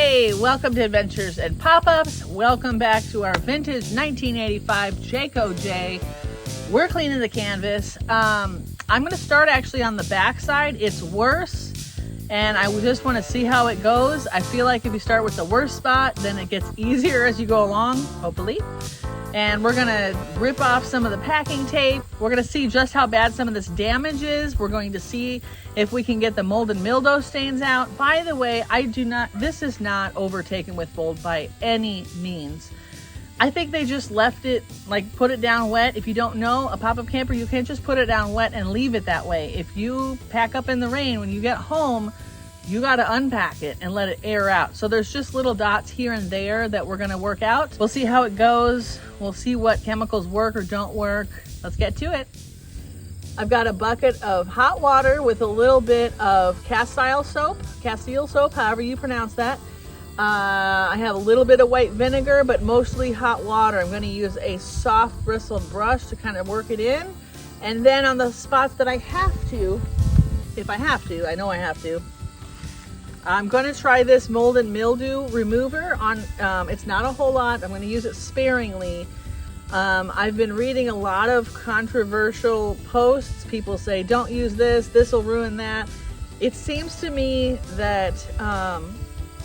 Hey, welcome to Adventures and Pop-Ups. Welcome back to our vintage 1985 Jayco J. We're cleaning the canvas. I'm going to start actually on the back side. It's worse, and I just want to see how it goes. I feel like if you start with the worst spot, then it gets easier as you go along, hopefully. And we're gonna rip off some of the packing tape. We're gonna see just how bad some of this damage is. We're going to see if we can get the mold and mildew stains out. By the way, this is not overtaken with mold by any means. I think they just left it, like put it down wet. If you don't know, a pop-up camper, you can't just put it down wet and leave it that way. If you pack up in the rain, when you get home, you got to unpack it and let it air out. So there's just little dots here and there that we're going to work out. We'll see how it goes. We'll see what chemicals work or don't work. Let's get to it. I've got a bucket of hot water with a little bit of Castile soap, however you pronounce that. I have a little bit of white vinegar, but mostly hot water. I'm going to use a soft bristled brush to kind of work it in. And then on the spots that I have to, if I have to, I know I have to, I'm going to try this mold and mildew remover on, it's not a whole lot. I'm going to use it sparingly. I've been reading a lot of controversial posts. People say, don't use this, this will ruin that. It seems to me that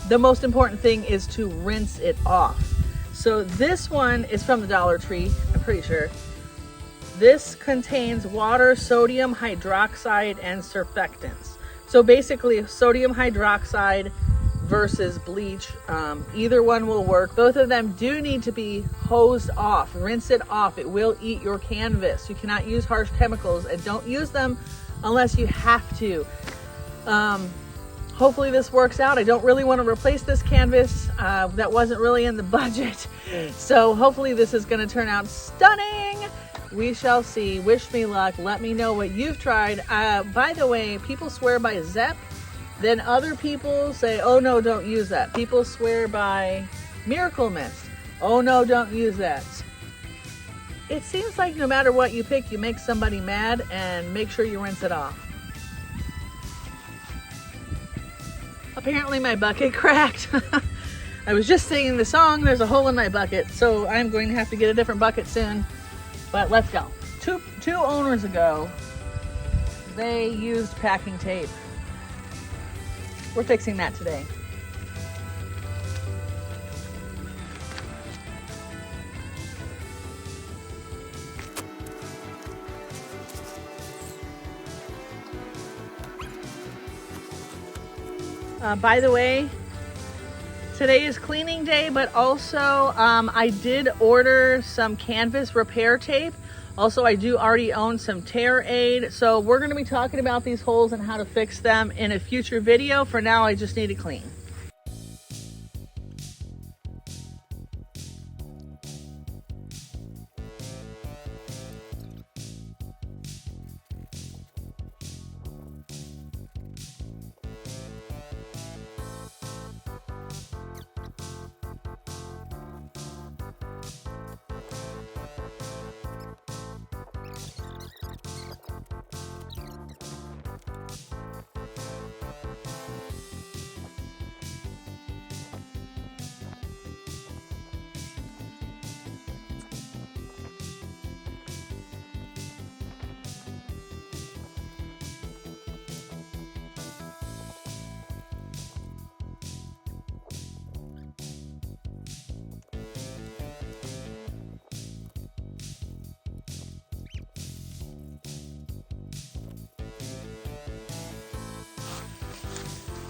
the most important thing is to rinse it off. So this one is from the Dollar Tree, I'm pretty sure. This contains water, sodium hydroxide, and surfactants. So basically sodium hydroxide versus bleach, either one will work. Both of them do need to be hosed off. Rinse it off. It will eat your canvas. You cannot use harsh chemicals, and don't use them unless you have to. Hopefully this works out. I don't really want to replace this canvas. That wasn't really in the budget. So hopefully this is going to turn out stunning. We shall see. Wish me luck. Let me know what you've tried. By the way, people swear by Zep. Then other people say, oh no, don't use that. People swear by Miracle Mist. Oh no, don't use that. It seems like no matter what you pick, you make somebody mad, and make sure you rinse it off. Apparently my bucket cracked. I was just singing the song. There's a hole in my bucket, so I'm going to have to get a different bucket soon. But let's go. Two owners ago, they used packing tape. We're fixing that today. By the way, today is cleaning day, but also I did order some canvas repair tape. Also, I do already own some tear aid. So we're going to be talking about these holes and how to fix them in a future video. For now, I just need to clean.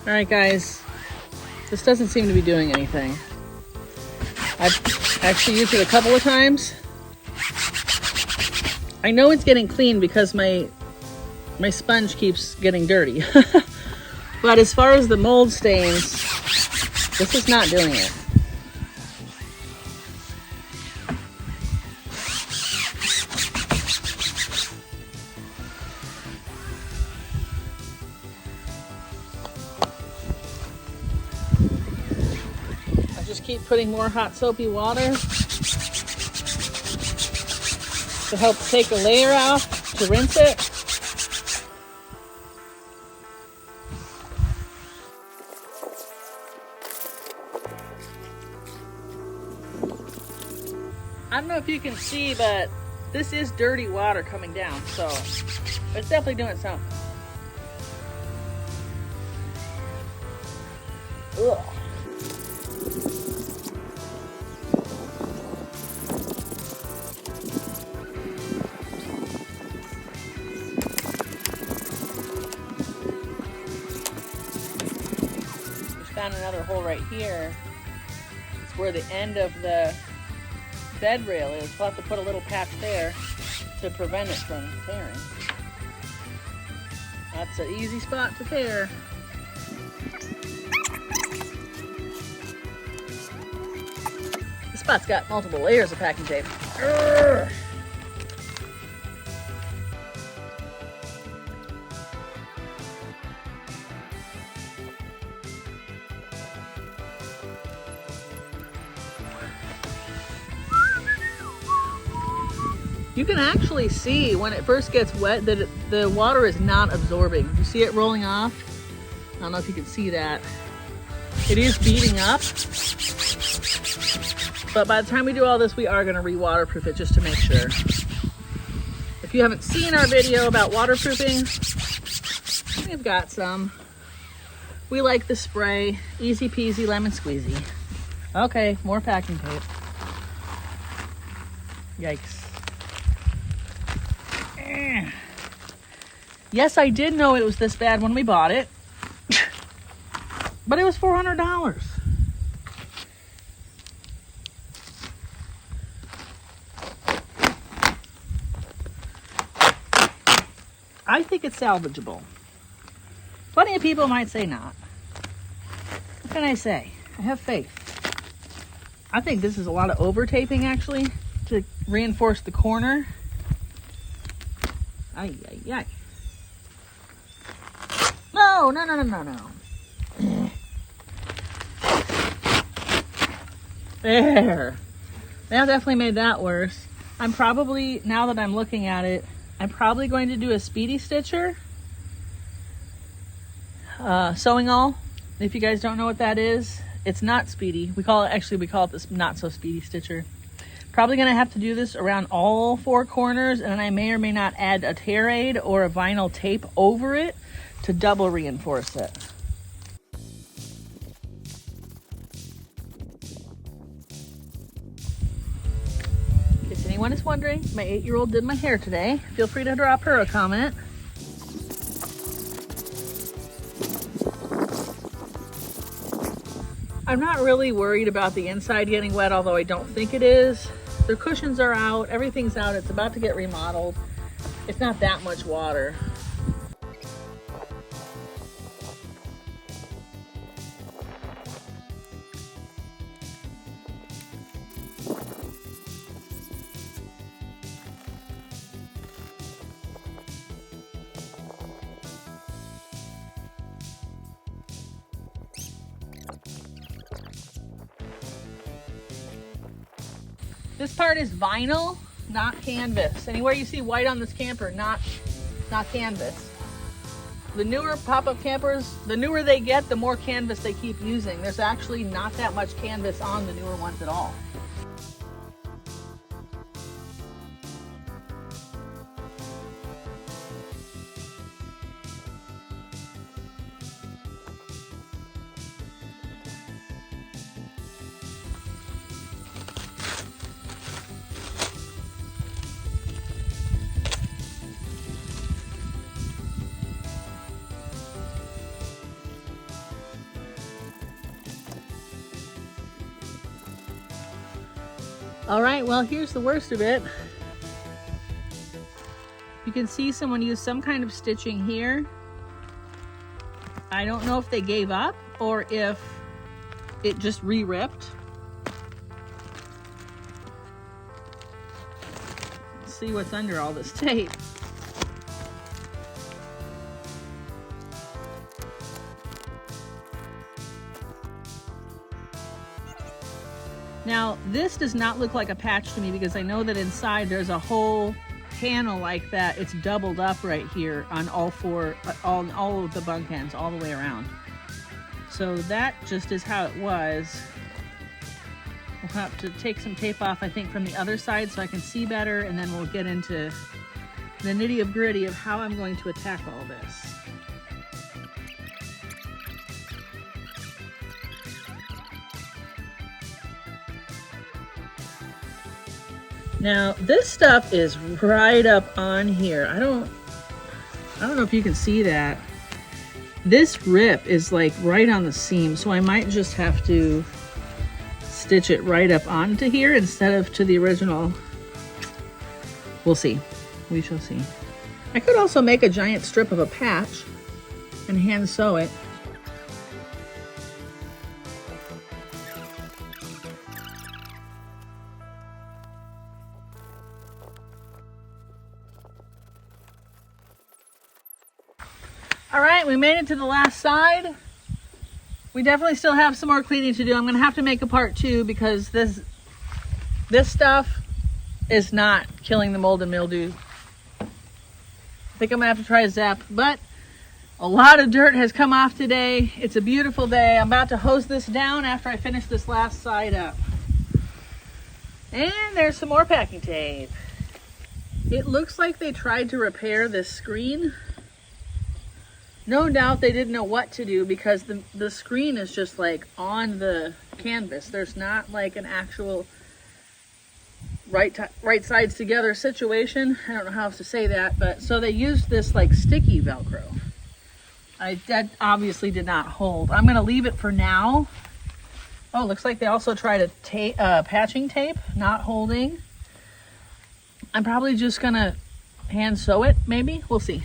All right, guys, this doesn't seem to be doing anything. I've actually used it a couple of times. I know it's getting clean because my sponge keeps getting dirty. But as far as the mold stains, this is not doing it. Keep putting more hot soapy water to help take a layer off, to rinse it. I don't know if you can see, but this is dirty water coming down, so it's definitely doing something. Ugh. Just found another hole right here. It's where the end of the bed rail is. We'll have to put a little patch there to prevent it from tearing. That's an easy spot to tear. This spot's got multiple layers of packing tape. Urgh. You can actually see when it first gets wet that the water is not absorbing. You see it rolling off? I don't know if you can see that. It is beating up. But by the time we do all this, we are going to re-waterproof it just to make sure. If you haven't seen our video about waterproofing, we've got some. We like the spray. Easy peasy lemon squeezy. Okay, more packing tape. Yikes. Yes, I did know it was this bad when we bought it, but it was $400. I think it's salvageable. Plenty of people might say not. What can I say? I have faith. I think this is a lot of over taping actually to reinforce the corner. Ay, ay, ay. No. There. That definitely made that worse. I'm probably, now that I'm looking at it, I'm probably going to do a speedy stitcher. Sewing all. If you guys don't know what that is, it's not speedy. We call it this not so speedy stitcher. Probably gonna have to do this around all four corners, and then I may or may not add a tear aid or a vinyl tape over it to double reinforce it. In case anyone is wondering, my 8-year-old did my hair today. Feel free to drop her a comment. I'm not really worried about the inside getting wet, although I don't think it is. Their cushions are out, everything's out, it's about to get remodeled. It's not that much water. This part is vinyl, not canvas. Anywhere you see white on this camper, not canvas. The newer pop-up campers, the newer they get, the more canvas they keep using. There's actually not that much canvas on the newer ones at all. All right, well, here's the worst of it. You can see someone used some kind of stitching here. I don't know if they gave up or if it just re-ripped. Let's see what's under all this tape. Now, this does not look like a patch to me because I know that inside there's a whole panel like that. It's doubled up right here on all four, all of the bunk ends, all the way around. So that just is how it was We'll have to take some tape off, I think, from the other side so I can see better, and then we'll get into the nitty-gritty of how I'm going to attack all this. Now, this stuff is right up on here. I don't know if you can see that. This rip is like right on the seam, so I might just have to stitch it right up onto here instead of to the original. We'll see. We shall see. I could also make a giant strip of a patch and hand sew it. All right, we made it to the last side. We definitely still have some more cleaning to do. I'm gonna have to make a part 2 because this stuff is not killing the mold and mildew. I think I'm gonna have to try a zap, but a lot of dirt has come off today. It's a beautiful day. I'm about to hose this down after I finish this last side up. And there's some more packing tape. It looks like they tried to repair this screen. No doubt they didn't know what to do because the screen is just like on the canvas. There's not like an actual right sides together situation. I don't know how else to say that, but so they used this like sticky Velcro. That obviously did not hold. I'm gonna leave it for now. Oh, looks like they also tried a patching tape, not holding. I'm probably just gonna hand sew it, maybe. We'll see.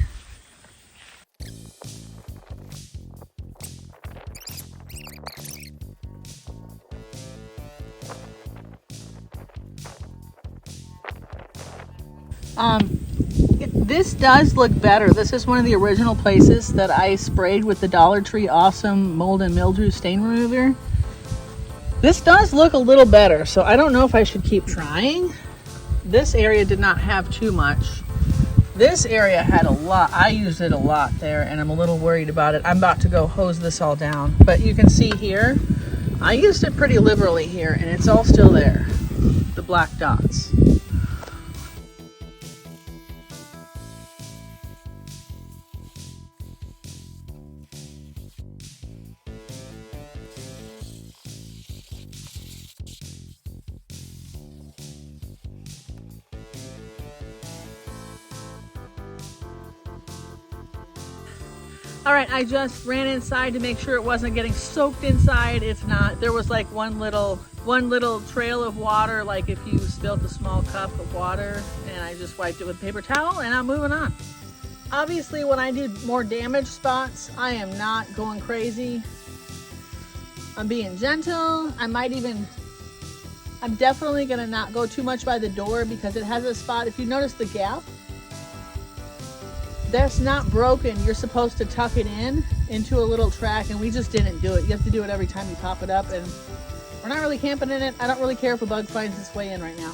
This does look better. This is one of the original places that I sprayed with the Dollar Tree Awesome Mold and Mildew Stain Remover. This does look a little better, so I don't know if I should keep trying. This area did not have too much. This area had a lot. I used it a lot there, and I'm a little worried about it. I'm about to go hose this all down, but you can see here, I used it pretty liberally here, and it's all still there, the black dots. All right, I just ran inside to make sure it wasn't getting soaked inside. It's not. There was like one little trail of water, like if you spilled a small cup of water, and I just wiped it with a paper towel and I'm moving on. Obviously, when I do more damaged spots, I am not going crazy. I'm being gentle. I'm definitely gonna not go too much by the door because it has a spot. If you notice the gap, that's not broken. You're supposed to tuck it into a little track, and we just didn't do it. You have to do it every time you pop it up, and we're not really camping in it. I don't really care if a bug finds its way in right now.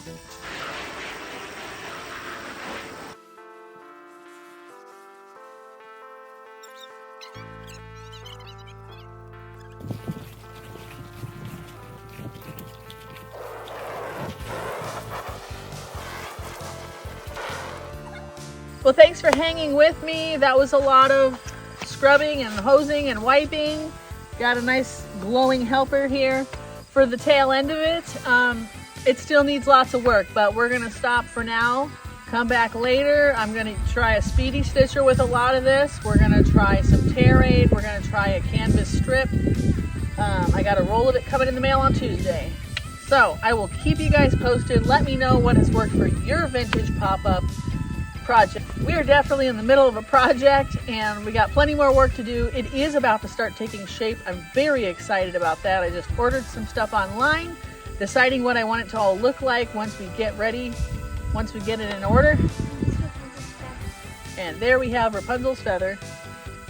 Well, thanks for hanging with me. That was a lot of scrubbing and hosing and wiping. Got a nice glowing helper here for the tail end of it. It still needs lots of work, but we're gonna stop for now. Come back later. I'm gonna try a speedy stitcher with a lot of this. We're gonna try some tear aid. We're gonna try a canvas strip. I got a roll of it coming in the mail on Tuesday. So I will keep you guys posted. Let me know what has worked for your vintage pop-up project. We are definitely in the middle of a project and we got plenty more work to do. It is about to start taking shape. I'm very excited about that. I just ordered some stuff online, deciding what I want it to all look like once we get ready, once we get it in order. And there we have Rapunzel's feather.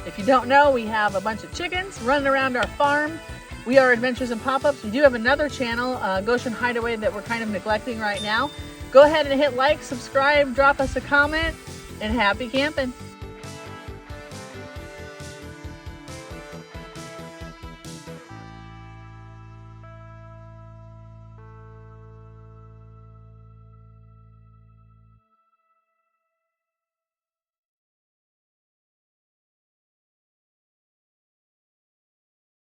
If you don't know, we have a bunch of chickens running around our farm. We are Adventures in Pop-Ups. We do have another channel, Goshen Hideaway, that we're kind of neglecting right now. Go ahead and hit like, subscribe, drop us a comment, and happy camping.